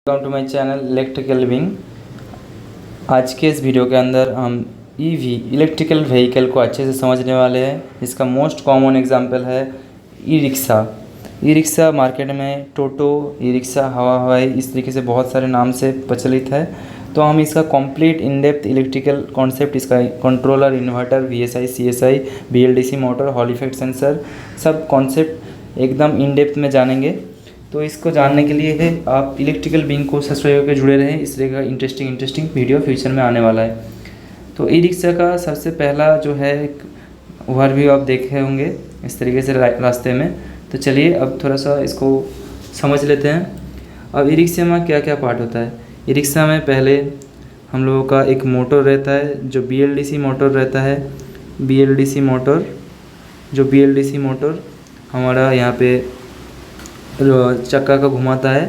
Welcome to my channel electrical wing. आज के इस वीडियो के अंदर हम ईवी इलेक्ट्रिकल व्हीकल को अच्छे से समझने वाले हैं। इसका मोस्ट कॉमन एग्जांपल है e rickshaw. E rickshaw market में टोटो, ई रिक्शा, हवा हवाई, इस तरीके से बहुत सारे नाम से प्रचलित है। तो हम इसका complete in depth electrical concept, इसका controller, inverter, VSI, CSI, BLDC motor, Hall effect sensor, सब कॉन्सेप्ट एकदम इन डेप्थ में जानेंगे। तो इसको जानने के लिए आप इलेक्ट्रिकल विंग को सब्सक्राइब करके जुड़े रहें। इस तरह का इंटरेस्टिंग वीडियो फ्यूचर में आने वाला है। तो ई रिक्शा का सबसे पहला जो है एक ओवरव्यू आप देखे होंगे इस तरीके से रास्ते में। तो चलिए अब थोड़ा सा इसको समझ लेते हैं। अब ई रिक्शा में क्या क्या पार्ट होता है। ई रिक्शा में पहले हम लोगों का एक मोटर रहता है जो BLDC मोटर रहता है। BLDC मोटर हमारा यहाँ पे चक्का का घुमाता है।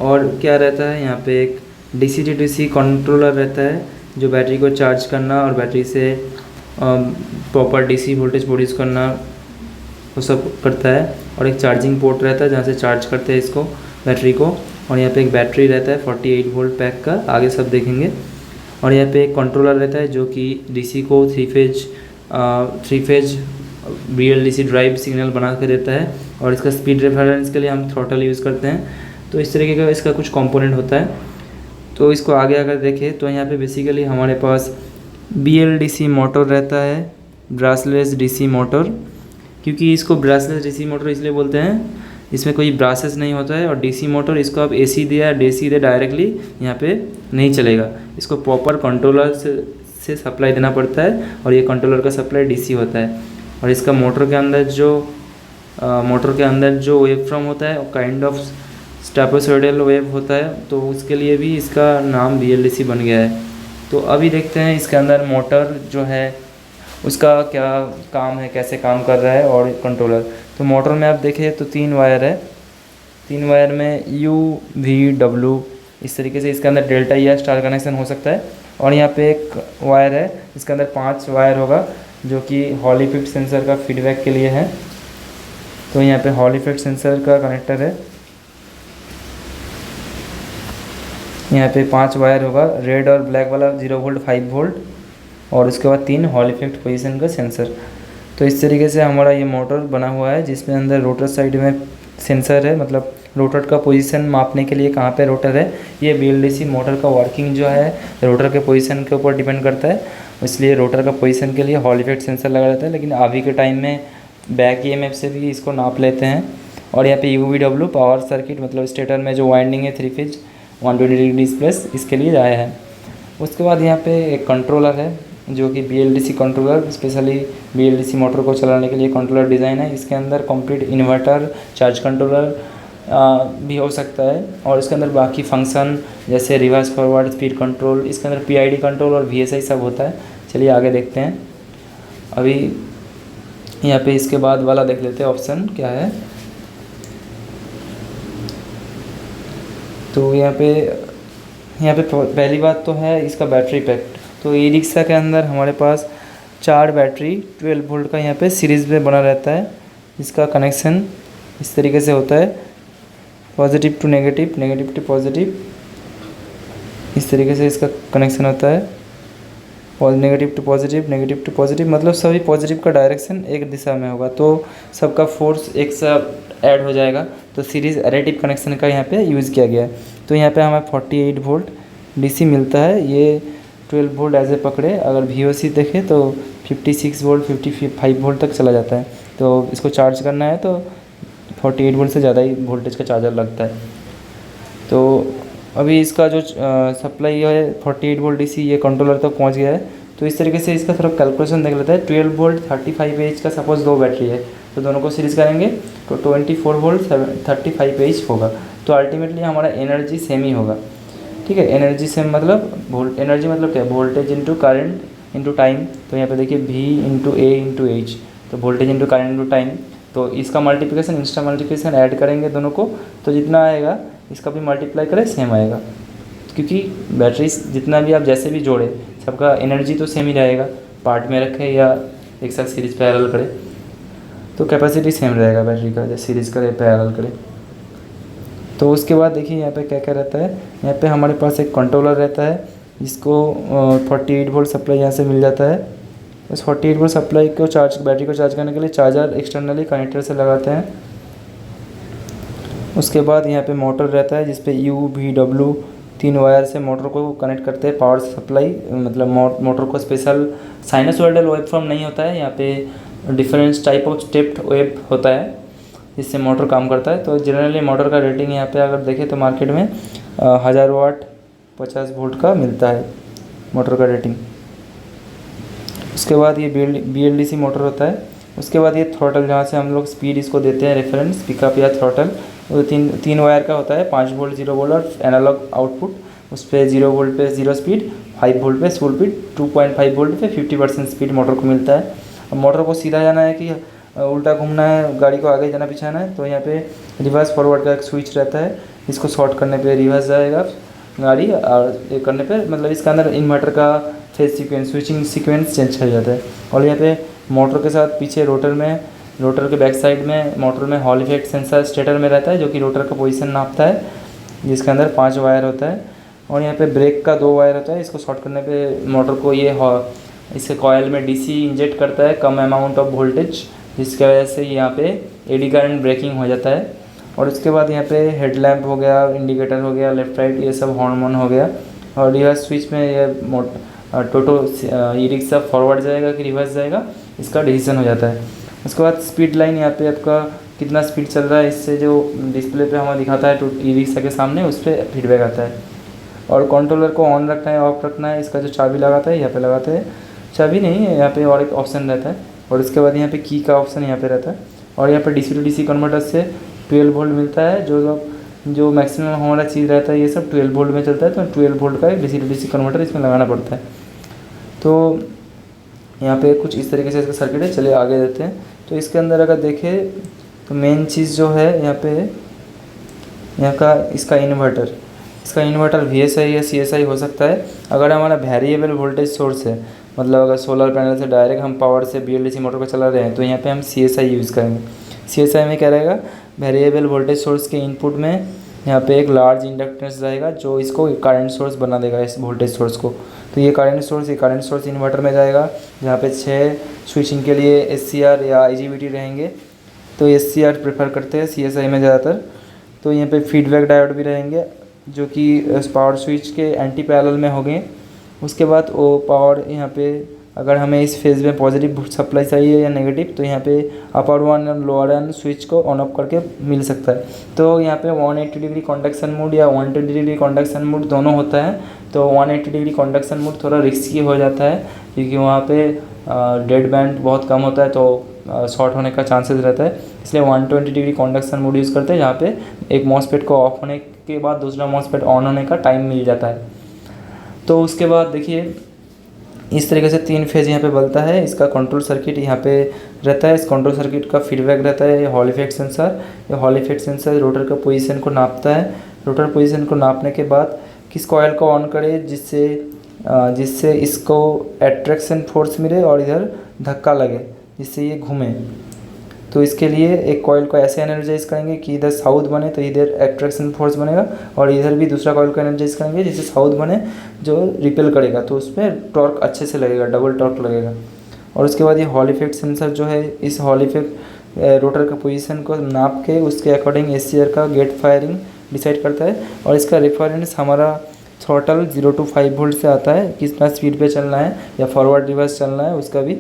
और क्या रहता है यहाँ पे एक DC कंट्रोलर रहता है जो बैटरी को चार्ज करना और बैटरी से प्रॉपर DC वोल्टेज प्रोड्यूस करना वो सब करता है। और एक चार्जिंग पोर्ट रहता है जहाँ से चार्ज करते हैं इसको, बैटरी को। और यहाँ पे एक बैटरी रहता है 48 वोल्ट पैक का, आगे सब देखेंगे। और यहाँ पे एक कंट्रोलर रहता है जो कि DC को three phase BLDC drive signal बना के देता है। और इसका स्पीड रेफरेंस के लिए हम थ्रॉटल यूज़ करते हैं। तो इस तरीके का इसका कुछ कंपोनेंट होता है। तो इसको आगे अगर देखें तो यहाँ पे बेसिकली हमारे पास BLDC मोटर रहता है, ब्रासलेस DC मोटर। क्योंकि इसको ब्रासलेस DC मोटर इसलिए बोलते हैं, इसमें कोई ब्रासेस नहीं होता है। और DC मोटर इसको आप AC दे या DC दे डायरेक्टली यहाँ पे नहीं चलेगा। इसको प्रॉपर कंट्रोलर से सप्लाई देना पड़ता है और ये कंट्रोलर का सप्लाई DC होता है। और इसका मोटर के अंदर जो वेव फ्रॉम होता है काइंड ऑफ स्टेपोसोइडल वेव होता है। तो उसके लिए भी इसका नाम BLDC बन गया है। तो अभी देखते हैं इसके अंदर मोटर जो है उसका क्या काम है, कैसे काम कर रहा है। और कंट्रोलर, तो मोटर में आप देखें तो 3 वायर है। 3 वायर में U, V, W इस तरीके से इसके अंदर डेल्टा या स्टार कनेक्शन हो सकता है। और यहाँ पे एक वायर है, इसके अंदर 5 वायर होगा जो कि हॉल इफेक्ट सेंसर का फीडबैक के लिए है। तो यहाँ पे हॉल इफेक्ट सेंसर का कनेक्टर है। यहाँ पे 5 वायर होगा, रेड और ब्लैक वाला 0 वोल्ट, 5 वोल्ट। और उसके बाद 3 हॉल इफेक्ट पोजीशन का सेंसर। तो इस तरीके से हमारा ये मोटर बना हुआ है जिसमें अंदर रोटर साइड में सेंसर है, मतलब रोटर का पोजीशन मापने के लिए कहाँ पे रोटर है। ये BLDC मोटर का वर्किंग जो है रोटर के पोजीशन के ऊपर डिपेंड करता है, इसलिए रोटर का पोजीशन के लिए हॉल इफेक्ट सेंसर लगा रहता है। लेकिन अभी के टाइम में बैक EMF से भी इसको नाप लेते हैं। और यहाँ पे UVW पावर सर्किट, मतलब स्टेटर में जो वाइंडिंग है 3 फेज 120 डिग्री प्लस, इसके लिए आया है। उसके बाद यहाँ पे एक कंट्रोलर है जो कि BLDC controller, specially BLDC motor को चलाने के लिए कंट्रोलर डिज़ाइन है। इसके अंदर कंप्लीट इन्वर्टर, चार्ज कंट्रोलर भी हो सकता है। और इसके अंदर बाकी फंक्शन जैसे रिवर्स फॉरवर्ड, स्पीड कंट्रोल, इसके अंदर PID कंट्रोल और VSI सब होता है। चलिए आगे देखते हैं। अभी यहाँ पे इसके बाद वाला देख लेते हैं ऑप्शन क्या है। तो यहाँ पे पहली बात तो है इसका बैटरी पैक। तो ई रिक्शा के अंदर हमारे पास 4 बैटरी 12 वोल्ट का यहाँ पे सीरीज़ में बना रहता है। इसका कनेक्शन इस तरीके से होता है, positive to negative, negative to positive, इस तरीके से इसका कनेक्शन होता है। और नेगेटिव टू पॉजिटिव मतलब सभी पॉजिटिव का डायरेक्शन एक दिशा में होगा, तो सबका फोर्स एक साथ ऐड हो जाएगा। तो सीरीज़ एडिटिव कनेक्शन का यहाँ पे यूज़ किया गया है। तो यहाँ पे हमें 48 वोल्ट DC मिलता है। ये 12 वोल्ट एज ए पकड़े, अगर VOC देखें तो 56 वोल्ट 55 वोल्ट तक चला जाता है। तो इसको चार्ज करना है तो 48 वोल्ट से ज़्यादा ही वोल्टेज का चार्जर लगता है। तो अभी इसका जो सप्लाई है 48 वोल्ट DC ये कंट्रोलर तक पहुंच गया है। तो इस तरीके से इसका थोड़ा कैलकुलेशन देख लेते हैं। 12 वोल्ट 35 एच का सपोज 2 बैटरी है, तो दोनों को सीरीज़ करेंगे तो 24 वोल्ट 35 एच होगा। तो अल्टीमेटली हमारा एनर्जी सेम ही होगा, ठीक है। एनर्जी सेम मतलब एनर्जी मतलब क्या, voltage into current into time. तो यहाँ पे देखिए V into A into H, तो voltage into current into time. तो इसका मल्टीप्लिकेशन, इंस्टा मल्टीप्लिकेशन ऐड करेंगे दोनों को, तो जितना आएगा इसका भी मल्टीप्लाई करें सेम आएगा। क्योंकि बैटरी जितना भी आप जैसे भी जोड़े सबका एनर्जी तो सेम ही रहेगा, पार्ट में रखें या एक साथ सीरीज़ पैरेलल करें तो कैपेसिटी सेम रहेगा बैटरी का, जैसे सीरीज़ करें पैरेलल करें। तो उसके बाद देखिए यहाँ पे क्या क्या रहता है। यहाँ पे हमारे पास एक कंट्रोलर रहता है जिसको 48 वोल्ट सप्लाई यहाँ से मिल जाता है। इस 48 वोल्ट सप्लाई को बैटरी को चार्ज करने के लिए चार्जर एक्सटर्नली कनेक्टर से लगाते हैं। उसके बाद यहाँ पे मोटर रहता है जिसपे U, V, W 3 वायर से मोटर को कनेक्ट करते हैं पावर सप्लाई, मतलब मोटर को स्पेशल साइनसॉइडल वेव फॉर्म नहीं होता है, यहाँ पे different type of stepped wave होता है जिससे मोटर काम करता है। तो जनरली मोटर का रेटिंग यहाँ पे अगर देखें तो मार्केट में 1000 वाट 50 वोल्ट का मिलता है मोटर का रेटिंग। उसके बाद ये BLDC मोटर होता है। उसके बाद ये थ्रॉटल, जहाँ से हम लोग स्पीड इसको देते हैं, रेफरेंस पिकअप या थ्रॉटल, वो तीन वायर का होता है, 5 वोल्ट 0 वोल्ट और एनालॉग आउटपुट। उस पर 0 वोल्ट पे 0 स्पीड, 5 वोल्ट पे फुल स्पीड, 2.5 वोल्ट पे 50% स्पीड मोटर को मिलता है। अब मोटर को सीधा जाना है कि उल्टा घूमना है, गाड़ी को आगे जाना पीछाना है, तो यहाँ पे रिवर्स फॉरवर्ड का एक स्विच रहता है। इसको शॉर्ट करने पे रिवर्स जाएगा गाड़ी, और ये करने पे मतलब इसके अंदर इन्वर्टर का phase sequence, switching sequence change हो जाता है। और यहाँ पे मोटर के साथ पीछे रोटर के बैक साइड में मोटर में हॉल इफेक्ट सेंसर स्टेटर में रहता है जो कि रोटर का पोजीशन नापता है, जिसके अंदर 5 वायर होता है। और यहाँ पे ब्रेक का 2 वायर होता है। इसको शॉर्ट करने पे मोटर को इसके कॉयल में DC इंजेक्ट करता है कम अमाउंट ऑफ वोल्टेज, जिसकी वजह से यहाँ पे एडी करंट ब्रेकिंग हो जाता है। और उसके बाद यहाँ पे हेडलैम्प हो गया, इंडिकेटर हो गया, लेफ्ट राइट ये सब हॉर्न हो गया। और रिवर्स स्विच में ये टोटो ई रिक्शा फॉरवर्ड जाएगा कि रिवर्स जाएगा, इसका डिसीजन हो जाता है। उसके बाद स्पीड लाइन, यहाँ पे आपका कितना स्पीड चल रहा है, इससे जो डिस्प्ले पे हमें दिखाता है ई रिक्शा के सामने, उस पर फीडबैक आता है। और कंट्रोलर को ऑन रखना है ऑफ रखना है, इसका जो चाबी लगाता है यहाँ पे लगाते हैं, चाबी नहीं है यहाँ पे, और एक ऑप्शन रहता है। और उसके बाद यहाँ पे की का ऑप्शन यहाँ पे रहता है। और यहाँ पे DC to DC कन्वर्टर से 12 वोल्ट मिलता है। जो मैक्सिमम हमारा चीज़ रहता है ये सब 12 वोल्ट में चलता है, तो 12 वोल्ट का एक DC to DC कन्वर्टर इसमें लगाना पड़ता है। तो यहाँ पे कुछ इस तरीके से इसका सर्किट है। चलिए आगे देते हैं। तो इसके अंदर अगर देखें तो मेन चीज़ जो है यहाँ पे, इसका इन्वर्टर VSI या CSI हो सकता है। अगर हमारा वेरिएबल वोल्टेज सोर्स है, मतलब अगर सोलर पैनल से डायरेक्ट हम पावर से BLDC मोटर को चला रहे हैं, तो यहाँ पे हम CSI यूज़ करेंगे। CSI में क्या रहेगा, वेरिएबल वोल्टेज सोर्स के इनपुट में यहाँ पे एक लार्ज इंडक्टेंस रहेगा जो इसको करंट सोर्स बना देगा, इस वोल्टेज सोर्स को। तो ये करंट सोर्स इन्वर्टर में जाएगा, जहाँ पे 6 स्विचिंग के लिए SCR या IGBT रहेंगे। तो SCR प्रेफर करते हैं CSI में ज़्यादातर। तो यहाँ पे फीडबैक डायोड भी रहेंगे जो कि पावर स्विच के एंटी पैरेलल में होंगे। उसके बाद वो पावर यहाँ पे अगर हमें इस फेज़ में पॉजिटिव सप्लाई चाहिए या नेगेटिव, तो यहाँ पे अपर वन और लोअर वन स्विच को ऑन ऑफ करके मिल सकता है। तो यहाँ पे 180 डिग्री कंडक्शन मोड या 120 डिग्री कंडक्शन मोड दोनों होता है। तो 180 डिग्री कंडक्शन मोड थोड़ा रिस्की हो जाता है क्योंकि वहाँ पे डेड बैंड बहुत कम होता है, तो शॉर्ट होने का चांसेस रहता है। इसलिए 120 डिग्री कंडक्शन मोड यूज़ करते हैं, जहाँ पे एक मॉसफेट को ऑफ होने के बाद दूसरा मॉसफेट ऑन होने का टाइम मिल जाता है। तो उसके बाद देखिए इस तरीके से 3 फेज़ यहाँ पे बनता है। इसका कंट्रोल सर्किट यहाँ पे रहता है। इस कंट्रोल सर्किट का फीडबैक रहता है ये हॉल इफेक्ट सेंसर। ये हॉल इफेक्ट सेंसर रोटर का पोजीशन को नापता है। रोटर पोजीशन को नापने के बाद किस कॉइल को ऑन करे जिससे इसको एट्रैक्शन फोर्स मिले और इधर धक्का लगे जिससे ये घूमे। तो इसके लिए एक कॉइल को ऐसे एनर्जाइज करेंगे कि इधर साउथ बने तो इधर एट्रैक्शन फोर्स बनेगा, और इधर भी दूसरा कॉइल को एनर्जाइज करेंगे जिससे साउथ बने जो रिपेल करेगा, तो उसमें टॉर्क अच्छे से लगेगा, डबल टॉर्क लगेगा। और उसके बाद ये हॉल इफेक्ट सेंसर जो है, इस हॉल इफेक्ट रोटर का पोजीशन को नाप के उसके अकॉर्डिंग SCR का गेट फायरिंग डिसाइड करता है। और इसका रेफरेंस हमारा थ्रॉटल 0 to 5 वोल्ट से आता है, कितना स्पीड पे चलना है या फॉरवर्ड रिवर्स चलना है उसका भी।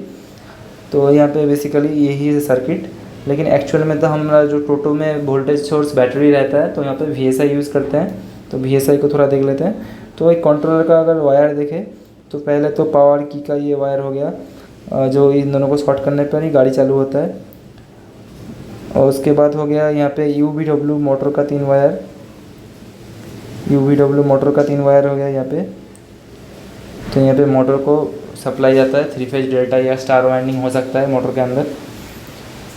तो यहाँ पे बेसिकली यही है सर्किट। लेकिन एक्चुअल में तो हमारा जो टोटो में वोल्टेज सोर्स बैटरी रहता है, तो यहाँ पे VSI यूज़ करते हैं। तो VSI को थोड़ा देख लेते हैं। तो एक कंट्रोलर का अगर वायर देखें तो पहले तो पावर की का ये वायर हो गया जो इन दोनों को शॉर्ट करने पर ही गाड़ी चालू होता है। और उसके बाद हो गया यहाँ पे UVW मोटर का 3 वायर, UVW मोटर का 3 वायर हो गया यहाँ पे। तो यहाँ पे मोटर को सप्लाई जाता है, 3 फेज डेल्टा या स्टार वाइंडिंग हो सकता है मोटर के अंदर।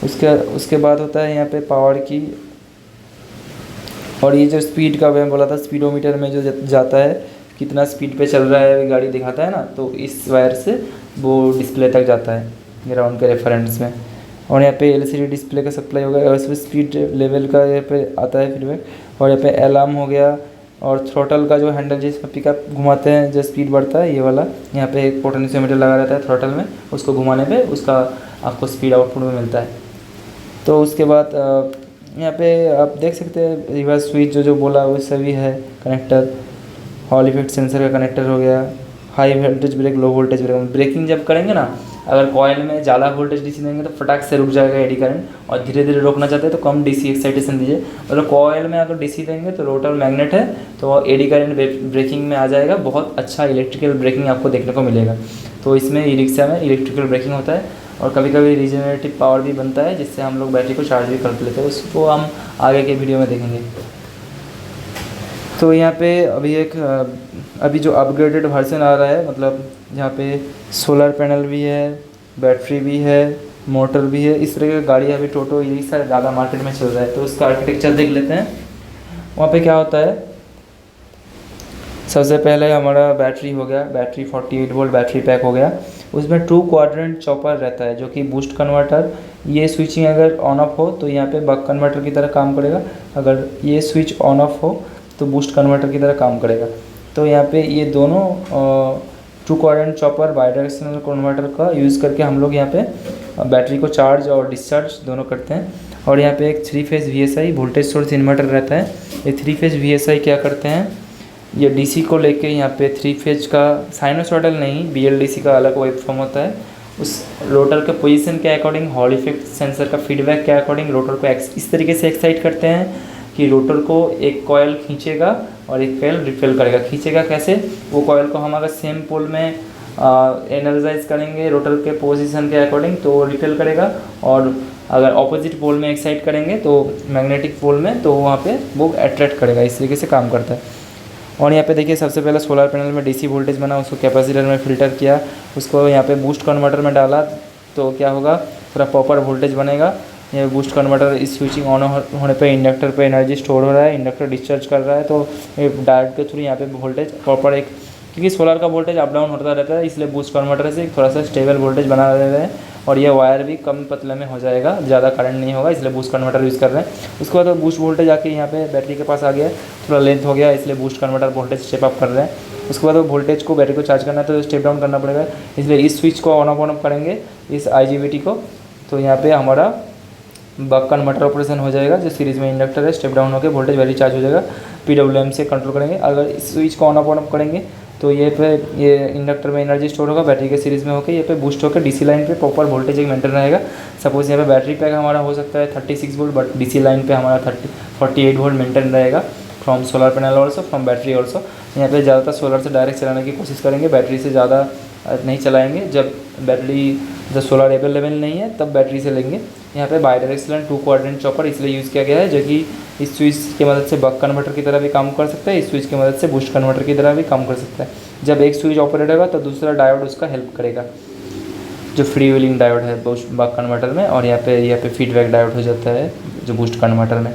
उसके बाद होता है यहाँ पे पावर की। और ये जो स्पीड का मैं बोला था, स्पीडोमीटर में जो जाता है कितना स्पीड पे चल रहा है गाड़ी दिखाता है ना, तो इस वायर से वो डिस्प्ले तक जाता है ग्राउंड के रेफरेंस में। और यहाँ पे एलसीडी डिस्प्ले का सप्लाई हो गया और इसमें स्पीड लेवल का यहाँ पे आता है फीडबैक। और यहाँ पे अलार्म हो गया और थ्रोटल का जो हैंडल जिसमें पिकअप घुमाते हैं जो स्पीड बढ़ता है ये वाला, यहाँ पे एक पोटेंशियोमीटर लगा रहता है थ्रोटल में, उसको घुमाने पे उसका आपको स्पीड आउटपुट में मिलता है। तो उसके बाद यहाँ पे आप देख सकते हैं रिवर्स स्विच जो बोला वो सभी है कनेक्टर। हॉल इफेक्ट सेंसर का कनेक्टर हो गया। High voltage brake, low voltage brake, braking जब करेंगे ना, अगर कॉयल में ज़्यादा वोल्टेज डीसी देंगे तो फटाक से रुक जाएगा एडी करंट, और धीरे धीरे रोकना चाहते हैं तो कम डीसी एक्साइटेशन दीजिए। मतलब कॉयल में अगर डीसी देंगे तो रोटर मैग्नेट है तो एडी करंट ब्रेकिंग में आ जाएगा, बहुत अच्छा इलेक्ट्रिकल ब्रेकिंग आपको देखने को मिलेगा। तो इसमें ई रिक्शा में इलेक्ट्रिकल ब्रेकिंग होता है और कभी कभी रीजनरेटिव पावर भी बनता है जिससे हम लोग बैटरी को चार्ज भी कर लेते हैं, उसको हम आगे के वीडियो में देखेंगे। तो यहाँ पे अभी जो अपग्रेडेड वर्जन आ रहा है, मतलब यहाँ पे सोलर पैनल भी है, बैटरी भी है, मोटर भी है, इस तरह की गाड़ी अभी टोटो ई रिक्शा ज़्यादा मार्केट में चल रहा है। तो उसका आर्किटेक्चर देख लेते हैं। वहाँ पे क्या होता है, सबसे पहले हमारा बैटरी हो गया, बैटरी 48 वोल्ट बैटरी पैक हो गया। उसमें 2 क्वाड्रेंट चॉपर रहता है जो कि बूस्ट कन्वर्टर, ये स्विचिंग अगर ऑन ऑफ हो तो यहाँ पे बक कन्वर्टर की तरह काम करेगा, अगर ये स्विच ऑन ऑफ हो तो बूस्ट कन्वर्टर की तरह काम करेगा। तो यहाँ पे ये दोनों 2 क्वाड्रेंट चॉपर बाईडायरेक्शनल कन्वर्टर का यूज़ करके हम लोग यहाँ पे बैटरी को चार्ज और डिस्चार्ज दोनों करते हैं। और यहाँ पे एक 3 phase VSI voltage source inverter रहता है। ये 3 फेज़ VSI क्या करते हैं, ये डीसी को लेके यहाँ पे 3 फेज का साइनोसॉइडल नहीं, BLDC का अलग वेवफॉर्म होता है, उस रोटर के पोजीशन के अकॉर्डिंग, हॉल इफेक्ट सेंसर का फीडबैक के अकॉर्डिंग रोटर को इस तरीके से एक्साइट करते हैं कि रोटर को एक कॉयल खींचेगा और एक कॉयल रिपेल करेगा। खींचेगा कैसे, वो कॉयल को हम अगर सेम पोल में एनर्जाइज करेंगे रोटर के पोजीशन के अकॉर्डिंग तो रिपेल करेगा, और अगर ऑपोजिट पोल में एक्साइट करेंगे तो मैग्नेटिक पोल में तो वहाँ पे वो अट्रैक्ट करेगा। इस तरीके से काम करता है। और यहाँ पे देखिए सबसे पहले सोलर पैनल में डीसी वोल्टेज बना, उसको कैपेसिटर में फ़िल्टर किया, उसको यहाँ पे बूस्ट कन्वर्टर में डाला तो क्या होगा, थोड़ा प्रॉपर वोल्टेज बनेगा। ये बूस्ट कन्वर्टर इस स्विचिंग ऑन होने पे इंडक्टर पे एनर्जी स्टोर हो रहा है, इंडक्टर डिस्चार्ज कर रहा है, तो डायोड के थ्रू यहाँ पे वोल्टेज प्रॉपर एक, क्योंकि सोलर का वोल्टेज अप डाउन होता रहता है इसलिए बूस्ट कन्वर्टर से थोड़ा सा स्टेबल वोल्टेज बना रहे हैं। और ये वायर भी कम पतले में हो जाएगा, ज़्यादा करंट नहीं होगा, इसलिए बूस्ट कन्वर्टर यूज़ कर रहे हैं। उसके बाद बूस्ट वोल्टेज आके यहाँ पे बैटरी के पास आ गया, थोड़ा लेंथ हो गया इसलिए boost converter voltage step up कर रहे हैं। उसके बाद वो वोल्टेज को बैटरी को चार्ज करना है तो स्टेप डाउन करना पड़ेगा, इसलिए इस स्विच को ऑन ऑफ करेंगे, इस IGBT को, तो यहाँ पे हमारा बक कन्वर्टर ऑपरेशन हो जाएगा। जो सीरीज़ में इंडक्टर है स्टेप डाउन होकर वोल्टेज बैटरी चार्ज हो जाएगा, PWM से कंट्रोल करेंगे। अगर इस स्विच को ऑन ऑफ करेंगे तो ये इंडक्टर में एनर्जी स्टोर होगा, बैटरी के सीरीज़ में होकर ये पे बूस्ट होकर डीसी लाइन पे प्रॉपर वोल्टेज एक मेंटेन रहेगा। सपोज यहाँ पे बैटरी पैक हमारा हो सकता है 36 वोल्ट, बट डीसी लाइन पे हमारा 48 वोल्ट मेंटेन रहेगा from solar panel also, from battery also. यहाँ पे ज़्यादातर सोलर से डायरेक्ट चलाने की कोशिश करेंगे, बैटरी से ज़्यादा नहीं चलाएंगे। जब सोलर अवेलेबल नहीं है तब बैटरी से लेंगे। यहाँ पे बाईडायरेक्शनल 2 क्वाड्रेंट चॉपर इसलिए यूज़ किया गया है जो कि इस स्विच की मदद से बक कन्वर्टर की तरह भी काम कर सकता है, इस स्विच की मदद से बूस्ट कन्वर्टर की तरह भी काम कर सकता है। जब एक स्विच ऑपरेट होगा तो दूसरा डायोड उसका हेल्प करेगा, जो फ्री व्हीलिंग डायोड है बक कन्वर्टर में, और यहाँ पे फीडबैक डायोड हो जाता है जो बूस्ट कन्वर्टर में।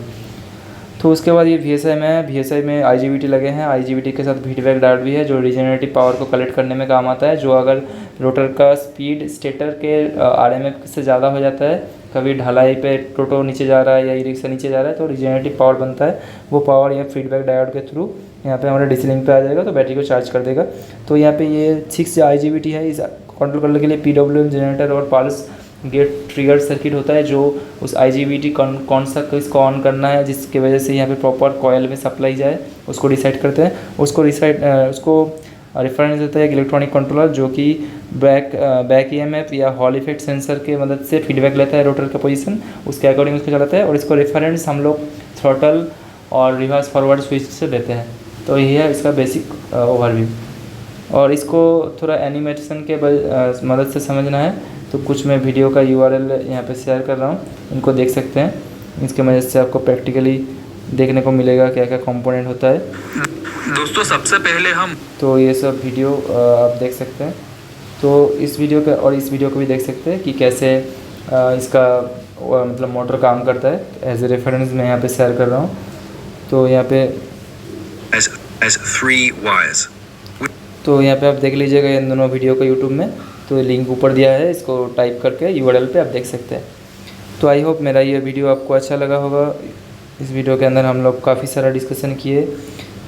तो उसके बाद ये VSI में IGBT लगे हैं, IGBT के साथ फीडबैक डायोड भी है जो रीजनरेटिव पावर को कलेक्ट करने में काम आता है। जो अगर रोटर का स्पीड स्टेटर के RMF से ज़्यादा हो जाता है, कभी ढलाई पे टोटो नीचे जा रहा है या ई रिक्शा नीचे जा रहा है तो रीजनरेटिव पावर बनता है, वो पावर या फीडबैक डायोड के थ्रू यहाँ पे हमारे डीसी लिंक पे आ जाएगा तो बैटरी को चार्ज कर देगा। तो यहाँ पे ये 6 IGBT है, इस कंट्रोल करने के लिए PWM जनरेटर और पल्स गेट ट्रिगर सर्किट होता है जो उस IGBT कौन सा किसको ऑन करना है जिसकी वजह से यहाँ पे प्रॉपर कॉयल में सप्लाई जाए उसको डिसाइड करते हैं। उसको रेफरेंस देता है एक इलेक्ट्रॉनिक कंट्रोलर जो कि बैक EMF या हॉल इफेक्ट सेंसर के मदद से फीडबैक लेता है रोटर का पोजीशन, उसके अकॉर्डिंग उसको चलाता है। और इसको रेफरेंस हम लोग थ्रोटल और रिवर्स फॉरवर्ड स्विच से देते हैं। तो यह है इसका बेसिक ओवरव्यू। और इसको थोड़ा एनिमेशन के मदद से समझना है तो कुछ मैं वीडियो का URL यहाँ पे शेयर कर रहा हूँ, इनको देख सकते हैं। इसके मदद से आपको प्रैक्टिकली देखने को मिलेगा क्या क्या कंपोनेंट होता है। दोस्तों सबसे पहले हम तो ये सब वीडियो आप देख सकते हैं। तो इस वीडियो का और इस वीडियो को भी देख सकते हैं कि कैसे इसका मतलब मोटर काम करता है। एज ए रेफरेंस मैं यहाँ पे शेयर कर रहा हूँ। तो यहाँ पे तो यहाँ पे आप देख लीजिएगा इन दोनों वीडियो को यूट्यूब में, तो लिंक ऊपर दिया है, इसको टाइप करके URL पे आप देख सकते हैं। तो आई होप मेरा ये वीडियो आपको अच्छा लगा होगा। इस वीडियो के अंदर हम लोग काफ़ी सारा डिस्कशन किए।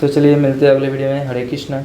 तो चलिए मिलते हैं अगले वीडियो में। हरे कृष्णा।